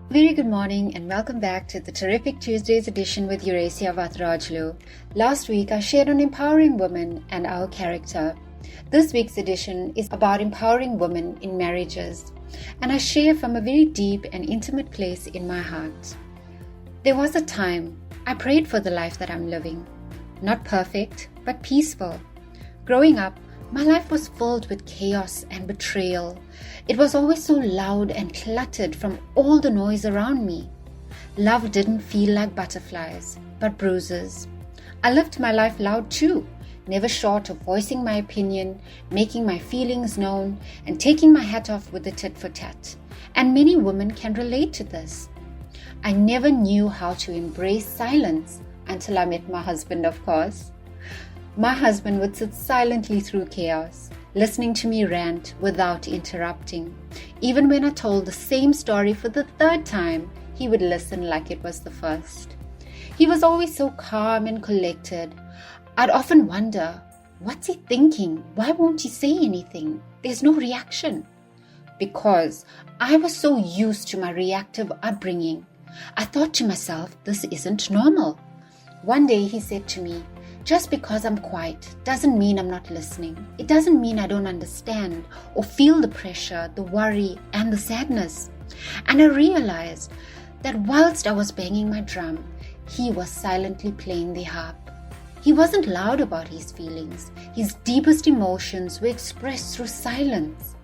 Very good morning and welcome back to the Terrific Tuesdays edition with Eurasia Vatrajlu. Last week I shared on empowering women and our character. This week's edition is about empowering women in marriages, and I share from a very deep and intimate place in my heart. There was a time I prayed for the life that I'm living. Not perfect, but peaceful. Growing up, my life was filled with chaos and betrayal. It was always so loud and cluttered from all the noise around me. Love didn't feel like butterflies, but bruises. I lived my life loud too, never short of voicing my opinion, making my feelings known, and taking my hat off with a tit for tat. And many women can relate to this. I never knew how to embrace silence until I met my husband, of course. My husband would sit silently through chaos, listening to me rant without interrupting. Even when I told the same story for the third time, he would listen like it was the first. He was always so calm and collected. I'd often wonder, what's he thinking? Why won't he say anything? There's no reaction. Because I was so used to my reactive upbringing, I thought to myself, this isn't normal. One day he said to me, just because I'm quiet doesn't mean I'm not listening. It doesn't mean I don't understand or feel the pressure, the worry, and the sadness. And I realized that whilst I was banging my drum, he was silently playing the harp. He wasn't loud about his feelings. His deepest emotions were expressed through silence.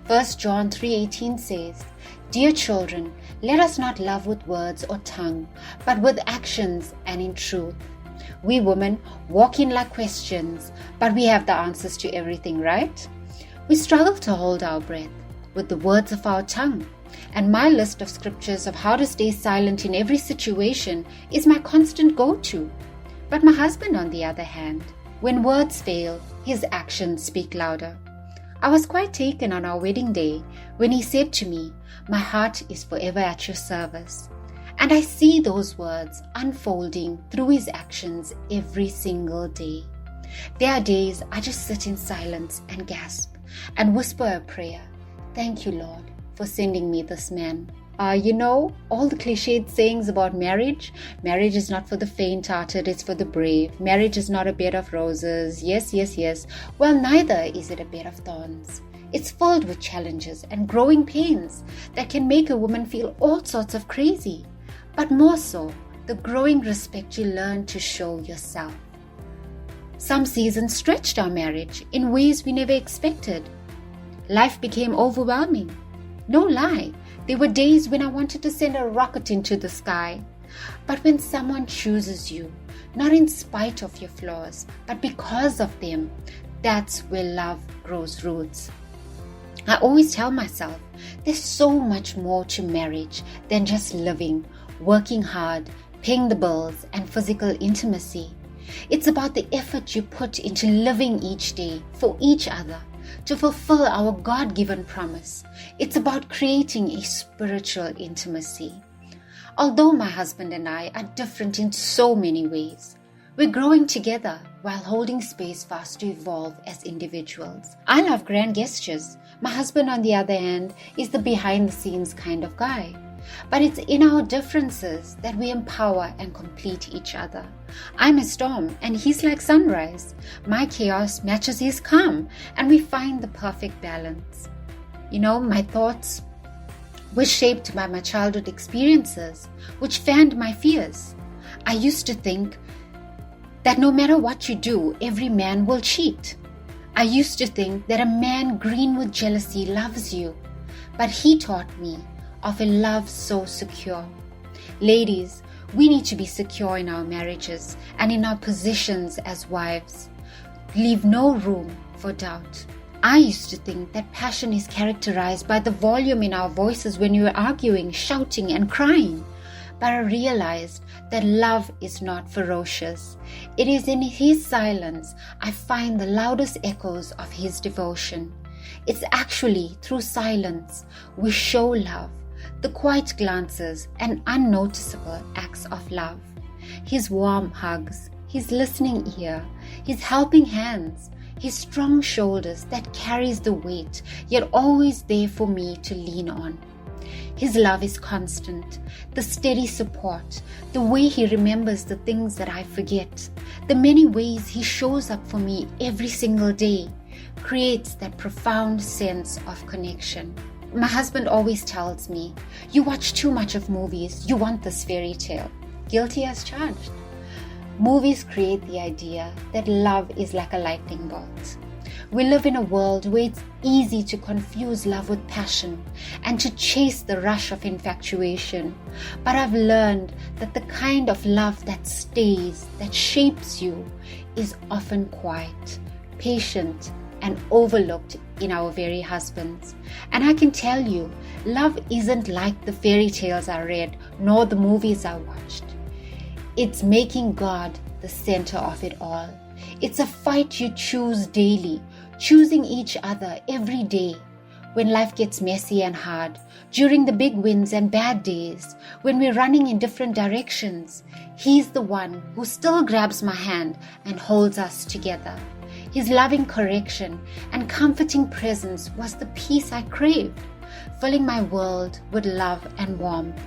1 John 3:18 says, "Dear children, let us not love with words or tongue, but with actions and in truth." We women walk in like questions, but we have the answers to everything, right? We struggle to hold our breath with the words of our tongue. And my list of scriptures of how to stay silent in every situation is my constant go-to. But my husband, on the other hand, when words fail, his actions speak louder. I was quite taken on our wedding day when he said to me, "My heart is forever at your service." And I see those words unfolding through his actions every single day. There are days I just sit in silence and gasp and whisper a prayer. Thank you, Lord, for sending me this man. All the cliched sayings about marriage is not for the faint-hearted, it's for the brave. Marriage is not a bed of roses. Yes. Well, neither is it a bed of thorns. It's filled with challenges and growing pains that can make a woman feel all sorts of crazy. But more so, the growing respect you learn to show yourself. Some seasons stretched our marriage in ways we never expected. Life became overwhelming. No lie, there were days when I wanted to send a rocket into the sky. But when someone chooses you, not in spite of your flaws, but because of them, that's where love grows roots. I always tell myself, there's so much more to marriage than just living, working hard, paying the bills, and physical intimacy. It's about the effort you put into living each day for each other to fulfill our God-given promise. It's about creating a spiritual intimacy. Although my husband and I are different in so many ways, we're growing together while holding space for us to evolve as individuals. I love grand gestures. My husband, on the other hand, is the behind-the-scenes kind of guy. But it's in our differences that we empower and complete each other. I'm a storm and he's like sunrise. My chaos matches his calm and we find the perfect balance. My thoughts were shaped by my childhood experiences, which fanned my fears. I used to think that no matter what you do, every man will cheat. I used to think that a man green with jealousy loves you, but he taught me of a love so secure. Ladies, we need to be secure in our marriages and in our positions as wives. Leave no room for doubt. I used to think that passion is characterized by the volume in our voices when we were arguing, shouting, and crying. But I realized that love is not ferocious. It is in his silence I find the loudest echoes of his devotion. It's actually through silence we show love, the quiet glances and unnoticeable acts of love. His warm hugs, his listening ear, his helping hands, his strong shoulders that carries the weight, yet always there for me to lean on. His love is constant, the steady support, the way he remembers the things that I forget, the many ways he shows up for me every single day, creates that profound sense of connection. My husband always tells me, "You watch too much of movies, you want this fairy tale." Guilty as charged. Movies create the idea that love is like a lightning bolt. We live in a world where it's easy to confuse love with passion and to chase the rush of infatuation. But I've learned that the kind of love that stays, that shapes you, is often quiet, patient, and overlooked in our very husbands. And I can tell you, love isn't like the fairy tales I read, nor the movies I watched. It's making God the center of it all. It's a fight you choose daily, choosing each other every day. When life gets messy and hard, during the big wins and bad days, when we're running in different directions, He's the one who still grabs my hand and holds us together. His loving correction and comforting presence was the peace I craved, filling my world with love and warmth.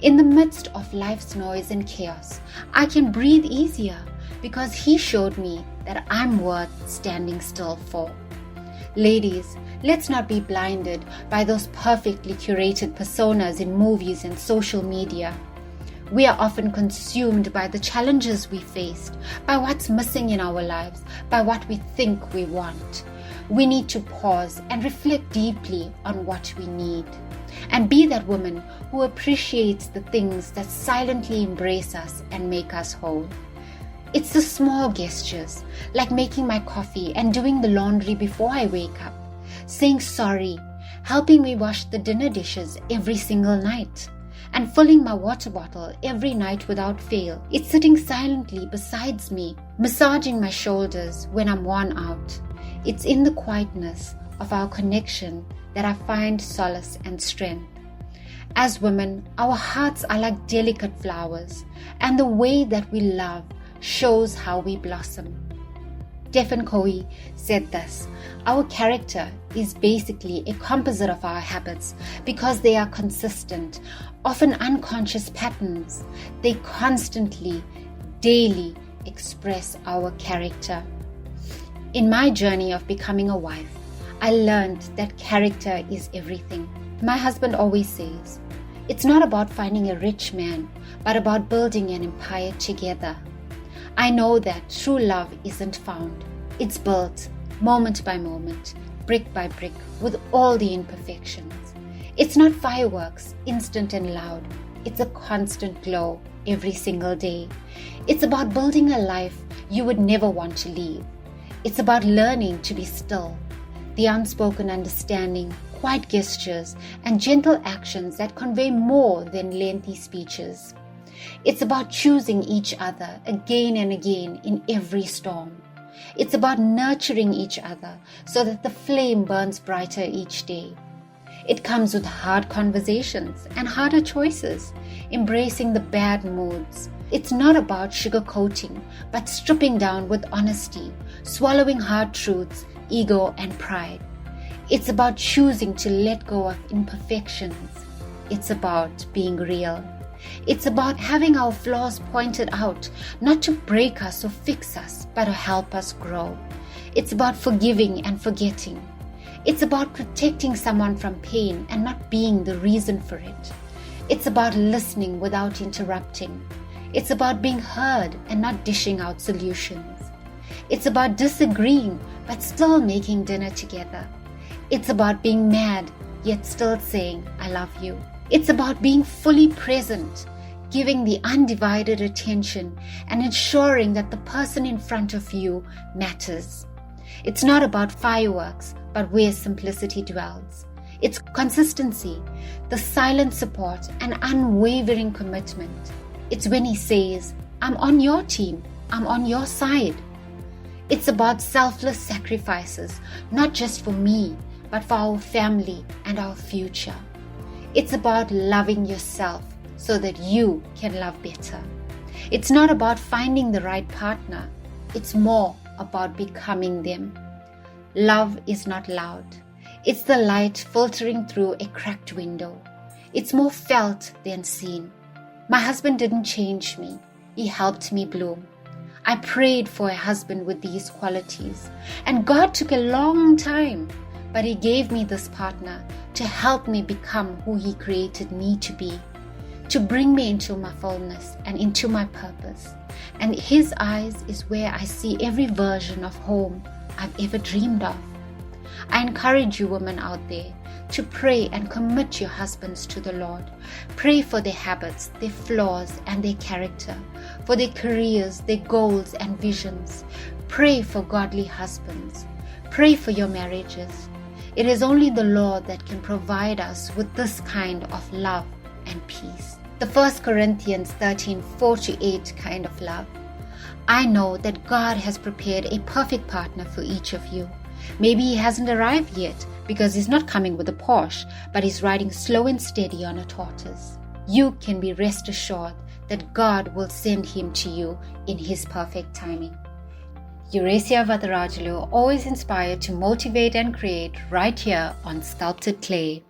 In the midst of life's noise and chaos, I can breathe easier because He showed me that I'm worth standing still for. Ladies, let's not be blinded by those perfectly curated personas in movies and social media. We are often consumed by the challenges we faced, by what's missing in our lives, by what we think we want. We need to pause and reflect deeply on what we need, and be that woman who appreciates the things that silently embrace us and make us whole. It's the small gestures, like making my coffee and doing the laundry before I wake up, saying sorry, helping me wash the dinner dishes every single night, and filling my water bottle every night without fail. It's sitting silently beside me, massaging my shoulders when I'm worn out. It's in the quietness of our connection that I find solace and strength. As women, our hearts are like delicate flowers, and the way that we love shows how we blossom. Stephen Covey said this: "Our character is basically a composite of our habits because they are consistent, often unconscious patterns. They constantly, daily express our character." In my journey of becoming a wife, I learned that character is everything. My husband always says, it's not about finding a rich man, but about building an empire together. I know that true love isn't found. It's built, moment by moment, brick by brick, with all the imperfections. It's not fireworks, instant and loud. It's a constant glow every single day. It's about building a life you would never want to leave. It's about learning to be still, the unspoken understanding, quiet gestures, and gentle actions that convey more than lengthy speeches. It's about choosing each other again and again in every storm. It's about nurturing each other so that the flame burns brighter each day. It comes with hard conversations and harder choices, embracing the bad moods. It's not about sugarcoating, but stripping down with honesty, swallowing hard truths, ego, and pride. It's about choosing to let go of imperfections. It's about being real. It's about having our flaws pointed out, not to break us or fix us, but to help us grow. It's about forgiving and forgetting. It's about protecting someone from pain and not being the reason for it. It's about listening without interrupting. It's about being heard and not dishing out solutions. It's about disagreeing but still making dinner together. It's about being mad yet still saying, "I love you." It's about being fully present, giving the undivided attention and ensuring that the person in front of you matters. It's not about fireworks, but where simplicity dwells. It's consistency, the silent support and unwavering commitment. It's when He says, "I'm on your team, I'm on your side." It's about selfless sacrifices, not just for me, but for our family and our future. It's about loving yourself so that you can love better. It's not about finding the right partner. It's more about becoming them. Love is not loud. It's the light filtering through a cracked window. It's more felt than seen. My husband didn't change me. He helped me bloom. I prayed for a husband with these qualities, and God took a long time, but He gave me this partner to help me become who He created me to be, to bring me into my fullness and into my purpose. And His eyes is where I see every version of home I've ever dreamed of. I encourage you women out there to pray and commit your husbands to the Lord. Pray for their habits, their flaws, and their character, for their careers, their goals and visions. Pray for godly husbands. Pray for your marriages. It is only the Lord that can provide us with this kind of love and peace. The 1 Corinthians 13:4-8 kind of love. I know that God has prepared a perfect partner for each of you. Maybe he hasn't arrived yet because he's not coming with a Porsche, but he's riding slow and steady on a tortoise. You can be rest assured that God will send him to you in his perfect timing. Eurasia Vatarajulu, always inspired to motivate and create right here on Sculpted Clay.